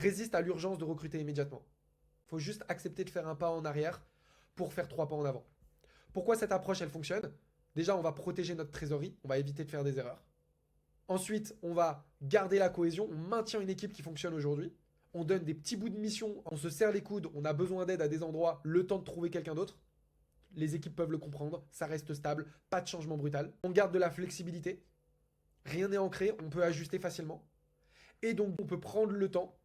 Résiste à l'urgence de recruter immédiatement. Il faut juste accepter de faire un pas en arrière pour faire 3 pas en avant. Pourquoi cette approche, elle fonctionne? Déjà, on va protéger notre trésorerie, on va éviter de faire des erreurs. Ensuite, on va garder la cohésion, on maintient une équipe qui fonctionne aujourd'hui. On donne des petits bouts de mission, on se serre les coudes, on a besoin d'aide à des endroits, le temps de trouver quelqu'un d'autre. Les équipes peuvent le comprendre, ça reste stable, pas de changement brutal. On garde de la flexibilité, rien n'est ancré, on peut ajuster facilement. Et donc, on peut prendre le temps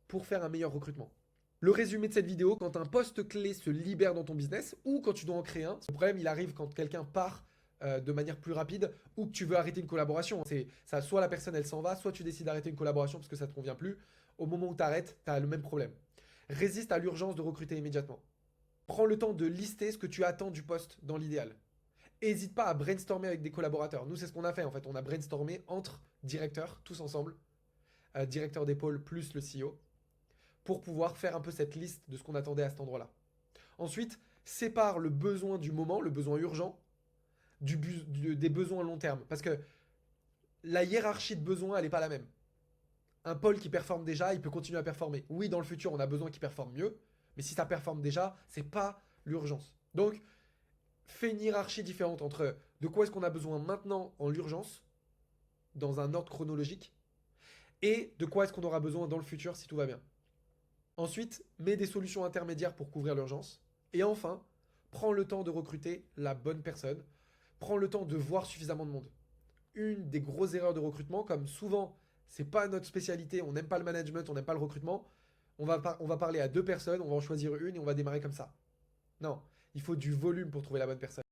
pour faire un meilleur recrutement. Le résumé de cette vidéo, quand un poste clé se libère dans ton business ou quand tu dois en créer un, le problème il arrive quand quelqu'un part de manière plus rapide ou que tu veux arrêter une collaboration. C'est ça, soit la personne elle s'en va, soit tu décides d'arrêter une collaboration parce que ça te convient plus. Au moment où tu arrêtes, tu as le même problème. Résiste à l'urgence de recruter immédiatement. Prends le temps de lister ce que tu attends du poste dans l'idéal. N'hésite pas à brainstormer avec des collaborateurs. Nous, c'est ce qu'on a fait en fait. On a brainstormé entre directeurs, tous ensemble, directeur d'épaule plus le CEO, pour pouvoir faire un peu cette liste de ce qu'on attendait à cet endroit-là. Ensuite, sépare le besoin du moment, le besoin urgent, des besoins à long terme. Parce que la hiérarchie de besoins, elle n'est pas la même. Un pôle qui performe déjà, il peut continuer à performer. Oui, dans le futur, on a besoin qu'il performe mieux, mais si ça performe déjà, c'est pas l'urgence. Donc, fais une hiérarchie différente entre de quoi est-ce qu'on a besoin maintenant en l'urgence, dans un ordre chronologique, et de quoi est-ce qu'on aura besoin dans le futur si tout va bien. Ensuite, mets des solutions intermédiaires pour couvrir l'urgence. Et enfin, prends le temps de recruter la bonne personne. Prends le temps de voir suffisamment de monde. Une des grosses erreurs de recrutement, comme souvent, c'est pas notre spécialité, on n'aime pas le management, on n'aime pas le recrutement, on va parler à deux personnes, on va en choisir une et on va démarrer comme ça. Non, il faut du volume pour trouver la bonne personne.